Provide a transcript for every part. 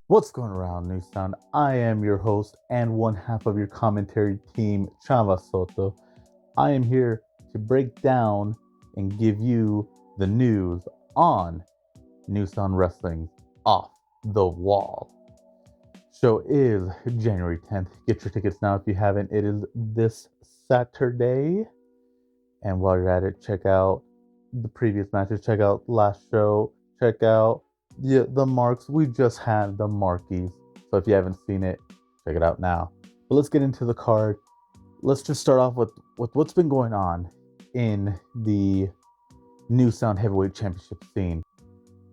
What's going around, New Sound? I am your host and one half of your commentary team, Chava Soto. I am here to break down and give you the news on New Sound Wrestling's Off the Wall. Show is January 10th. Get your tickets now if you haven't. It is this Saturday. And while you're at it, check out the previous matches, check out last show, check out the marks. We just had the marquees. So if you haven't seen it, check it out now. But let's get into the card. Let's just start off with what's been going on in the New Sound Heavyweight Championship scene.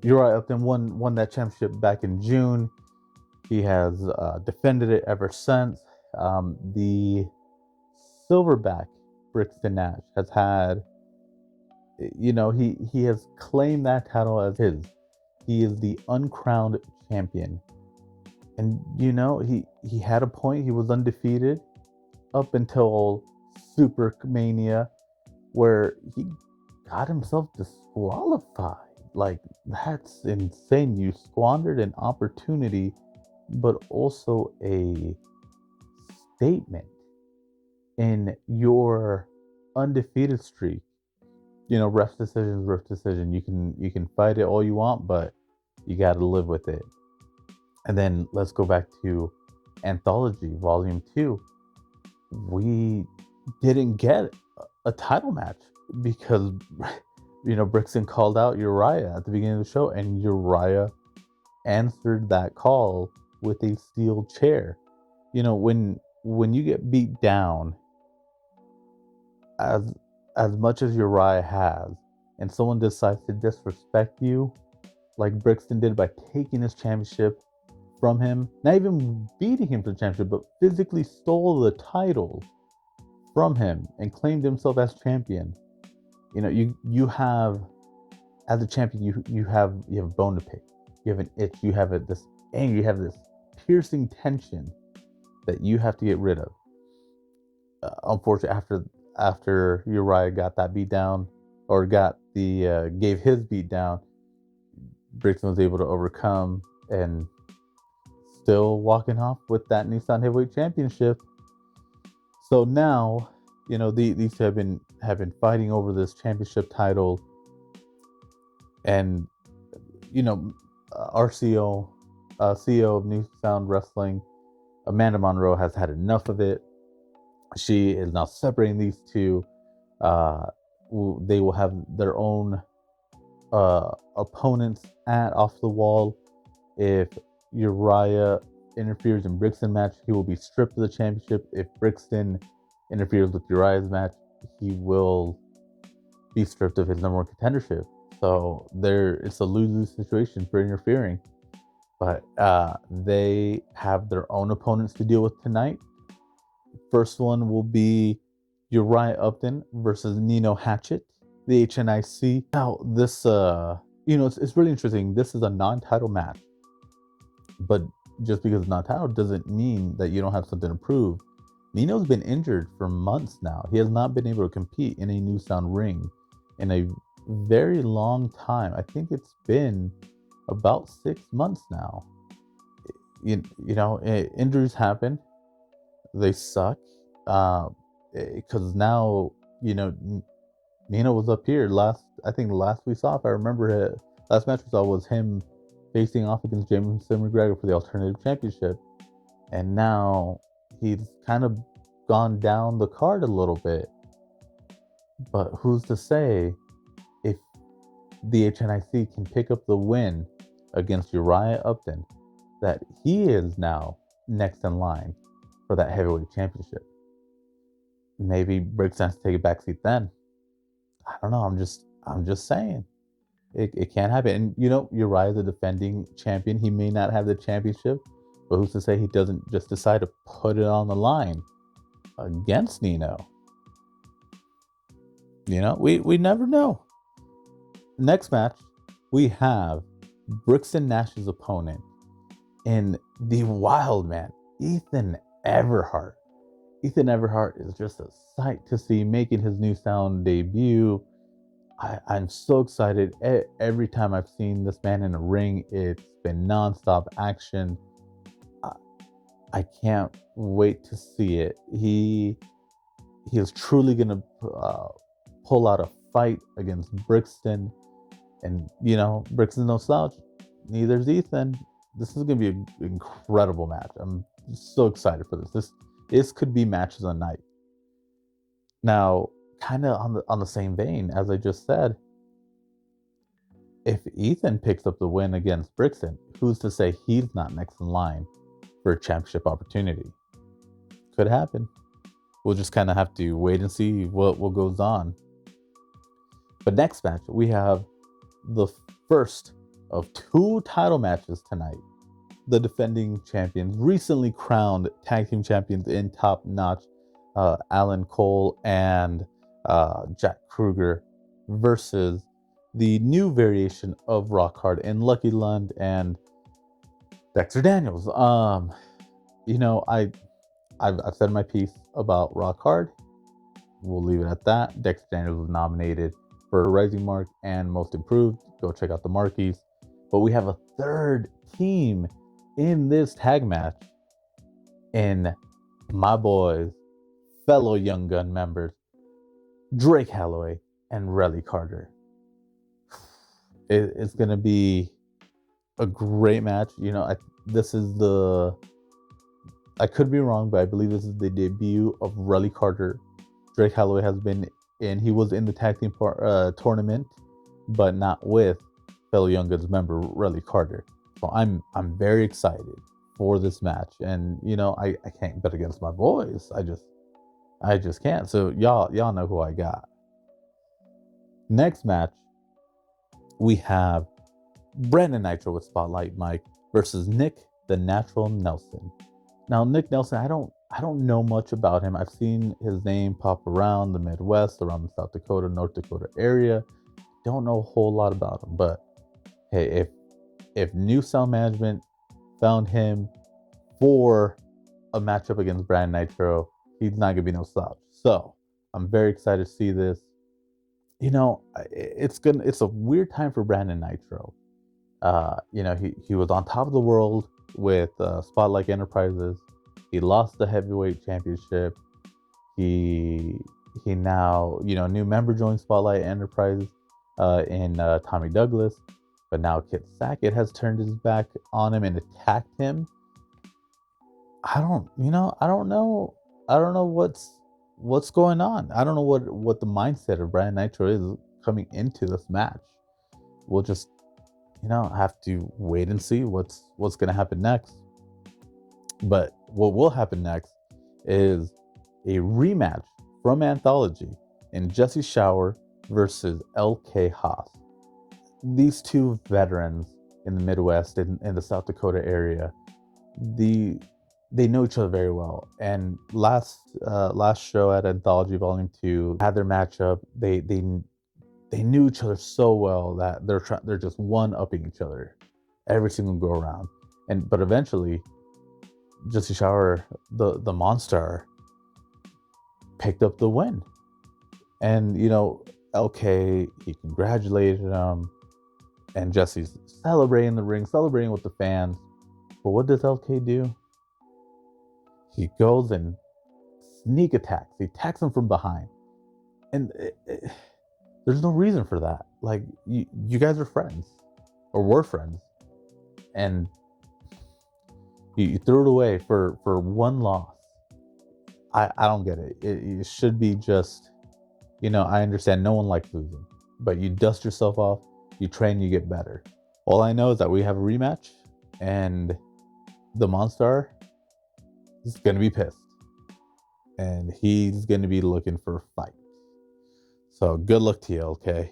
Uriah Upton won that championship back in June. He has defended it ever since. The Silverback Brixton Nash has had, he has claimed that title as his. He is the uncrowned champion, and he had a point. He was undefeated up until Super Mania, where he got himself disqualified. Like, that's insane. You squandered an opportunity, but also a statement in your undefeated streak. Ref decision is ref decision. You can fight it all you want, but you got to live with it. And then let's go back to Anthology Volume 2. We didn't get a title match because Brixton called out Uriah at the beginning of the show, and Uriah answered that call with a steel chair. When you get beat down as much as Uriah has, and someone decides to disrespect you, like Brixton did by taking his championship from him, not even beating him for the championship, but physically stole the title from him and claimed himself as champion. You have, as a champion, you have a bone to pick. You have an itch. You have this anger. You have this piercing tension that you have to get rid of. Unfortunately, after Uriah got that beat down, or gave his beat down, Brixton was able to overcome and still walking off with that Nissan Heavyweight Championship. So now, these have been fighting over this championship title, and our CEO of New Sound Wrestling, Amanda Monroe, has had enough of it. She is now separating these two. They will have their own opponents at Off the Wall. If Uriah interferes in Brixton match, he will be stripped of the championship. If Brixton interferes with Uriah's match, he will be stripped of his number one contendership. So it's a lose-lose situation for interfering. But they have their own opponents to deal with tonight. First one will be Uriah Upton versus Nino Hatchet, the HNIC. Now, this, it's really interesting. This is a non-title match, but just because it's non-title doesn't mean that you don't have something to prove. Nino's been injured for months now. He has not been able to compete in a New Sound ring in a very long time. I think it's been about 6 months now. Injuries happen. They suck. Because now, Nino was up here I think the last we saw, if I remember it, last match we saw was him facing off against Jameson McGregor for the Alternative Championship. And now he's kind of gone down the card a little bit. But who's to say if the HNIC can pick up the win against Uriah Upton, that he is now next in line for that heavyweight championship? Maybe Brixton has to take a backseat then. I don't know. I'm just saying. It can't happen. And Uriah is a defending champion. He may not have the championship, but who's to say he doesn't just decide to put it on the line against Nino? We never know. Next match, we have Brixton Nash's opponent in the Wild Man, Ethan Everhart. Ethan Everhart is just a sight to see, making his New Sound debut. I'm so excited. Every time I've seen this man in a ring, it's been nonstop action. I, I can't wait to see it. He is truly gonna pull out a fight against Brixton, and Brixton's no slouch. Neither is Ethan. This is gonna be an incredible match. I'm so excited for this. This could be matches on night. Now, kind of on the same vein as I just said, if Ethan picks up the win against Brixton, who's to say he's not next in line for a championship opportunity? Could happen. We'll just kind of have to wait and see what goes on. But next match, we have the first of 2 title matches tonight. The defending champions, recently crowned tag team champions in Top Notch, Alan Cole and Jack Kruger, versus the new variation of Rock Hard and Lucky Lund and Dexter Daniels. I've said my piece about Rock Hard. We'll leave it at that. Dexter Daniels was nominated for Rising Mark and Most Improved. Go check out the marquees. But we have a third team in this tag match in my boys, fellow Young Gun members, Drake Holloway and Relly Carter. It's going to be a great match. I could be wrong, but I believe this is the debut of Relly Carter. Drake Holloway he was in the tag team tournament, but not with fellow Young Guns member Relly Carter. So I'm very excited for this match, and I can't bet against my boys. I just can't. So y'all know who I got. Next match, we have Brandon Nitro with Spotlight Mike versus Nick the Natural Nelson. Now, Nick Nelson, I don't know much about him. I've seen his name pop around the Midwest, around the South Dakota, North Dakota area. Don't know a whole lot about him, but hey, if New Sound Management found him for a matchup against Brandon Nitro, he's not gonna be no slouch. So I'm very excited to see this. It's a weird time for Brandon Nitro. He was on top of the world with Spotlight Enterprises. He lost the heavyweight championship. He now, new member joined Spotlight Enterprises in Tommy Douglas, but now Kit Sackett has turned his back on him and attacked him. I don't know what's going on. I don't know what the mindset of Brandon Nitro is coming into this match. We'll just have to wait and see what's going to happen next. But what will happen next is a rematch from Anthology in Jesse Shower versus LK Haas. These two veterans in the Midwest, in the South Dakota area, they know each other very well. And last show at Anthology Volume 2 had their matchup. They knew each other so well that they're just one-upping each other every single go around. But eventually, Jesse Shower, the monster, picked up the win. And LK, he congratulated him, and Jesse's celebrating in the ring, celebrating with the fans. But what does LK do? He goes and sneak attacks. He attacks him from behind, and there's no reason for that. Like, you guys are friends, or were friends, and you threw it away for one loss. I don't get it. It should be just, I understand no one likes losing, but you dust yourself off, you train, you get better. All I know is that we have a rematch, and the Monstar is going to be pissed, and he's going to be looking for a fight. So good luck to you, LK.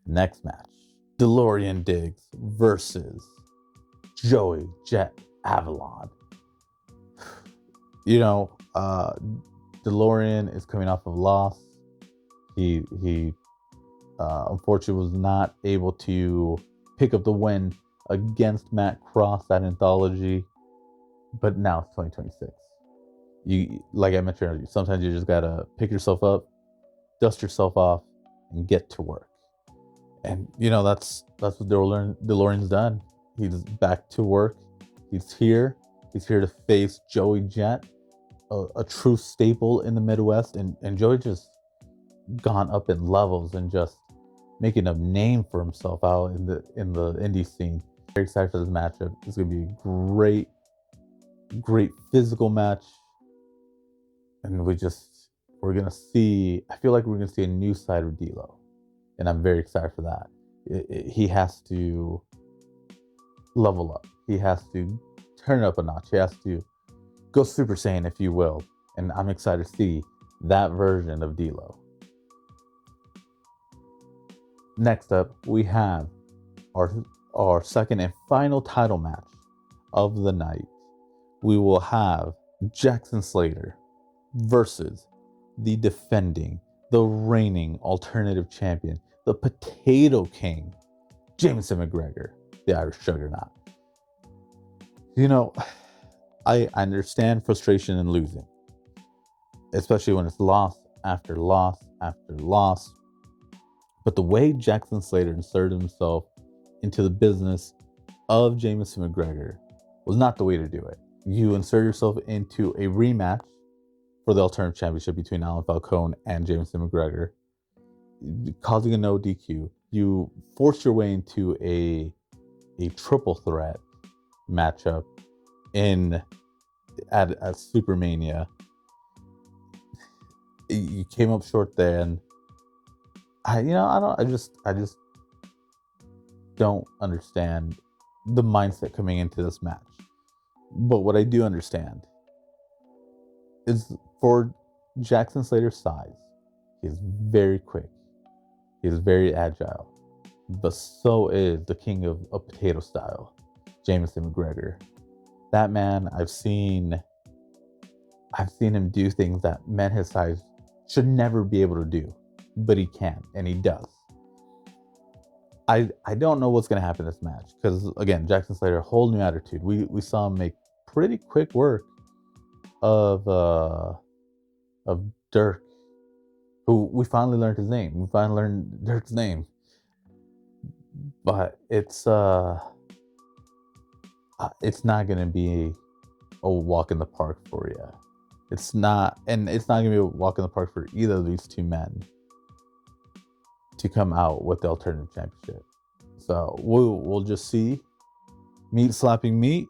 Next match, DeLorean Diggs versus Joey Jet Avalon. DeLorean is coming off of a loss. He unfortunately was not able to pick up the win against Matt Cross at Anthology, but now it's 2026. Like I mentioned earlier, sometimes you just gotta pick yourself up, dust yourself off, and get to work. And that's what DeLorean's done. He's back to work. He's here. He's here to face Joey Jet, a true staple in the Midwest. And Joey just gone up in levels and just making a name for himself out in the indie scene. Very excited for this matchup. It's gonna be a great physical match, and we're gonna see. I feel like we're gonna see a new side of D'Lo, and I'm very excited for that. He has to level up. He has to turn it up a notch. He has to go Super Saiyan, if you will, and I'm excited to see that version of D'Lo. Next up, we have our second and final title match of the night. We will have Jackson Slater versus the defending, the reigning alternative champion, the Potato King, Jameson McGregor, the Irish Juggernaut. I understand frustration in losing, especially when it's loss after loss after loss. But the way Jackson Slater inserted himself into the business of Jameson McGregor was not the way to do it. You insert yourself into a rematch for the alternative championship between Alan Falcone and Jameson McGregor, causing a no DQ. You force your way into a triple threat matchup at Supermania. You came up short there, and I just don't understand the mindset coming into this match. But what I do understand is, for Jackson Slater's size, he's very quick. He's very agile. But so is the king of potato style, Jameson McGregor. That man, I've seen him do things that men his size should never be able to do. But he can, and he does. I don't know what's going to happen in this match, because again, Jackson Slater, whole new attitude. We saw him make pretty quick work of Dirk, who we finally learned his name. We finally learned Dirk's name, but it's not going to be a walk in the park for you. It's not going to be a walk in the park for either of these two men to come out with the alternative championship. So we'll just see meat slapping meat,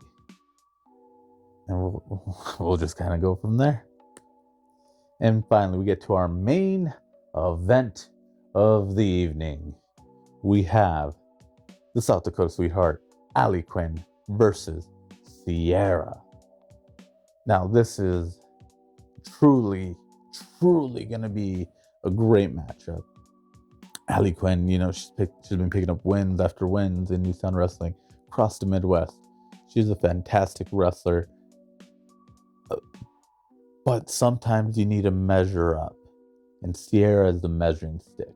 and we'll just kind of go from there. And finally, we get to our main event of the evening. We have the South Dakota Sweetheart, Allie Quinn, versus Sierra. Now, this is truly going to be a great matchup. Allie Quinn, she's been picking up wins after wins in Newtown Wrestling across the Midwest. She's a fantastic wrestler. But sometimes you need to measure up. And Sierra is the measuring stick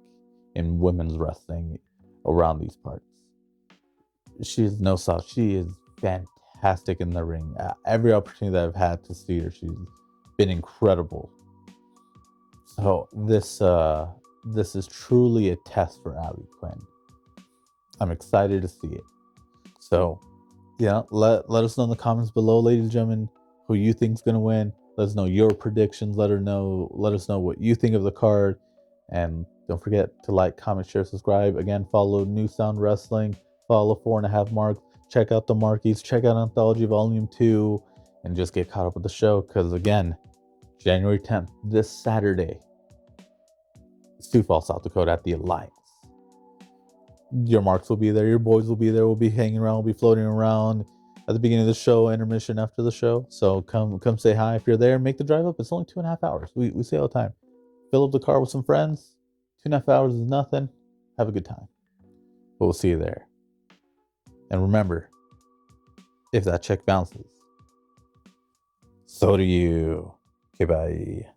in women's wrestling around these parts. She is no slouch. She is fantastic in the ring. Every opportunity that I've had to see her, she's been incredible. So this is truly a test for Allie Quinn. I'm excited to see it. So, let us know in the comments below, ladies and gentlemen, who you think is going to win. Let us know your predictions. Let us know what you think of the card. And don't forget to like, comment, share, subscribe. Again, follow New Sound Wrestling. Follow 4.5 Marks. Check out the Marquies. Check out Anthology Volume 2. And just get caught up with the show. Because, again, January 10th, this Saturday, Sioux Falls, South Dakota at the Alliance. Your marks will be there. Your boys will be there. We'll be hanging around. We'll be floating around at the beginning of the show, intermission after the show. So come say hi if you're there. Make the drive up. It's only 2.5 hours. We say all the time. Fill up the car with some friends. 2.5 hours is nothing. Have a good time. But we'll see you there. And remember, if that check bounces, so do you. Okay, bye.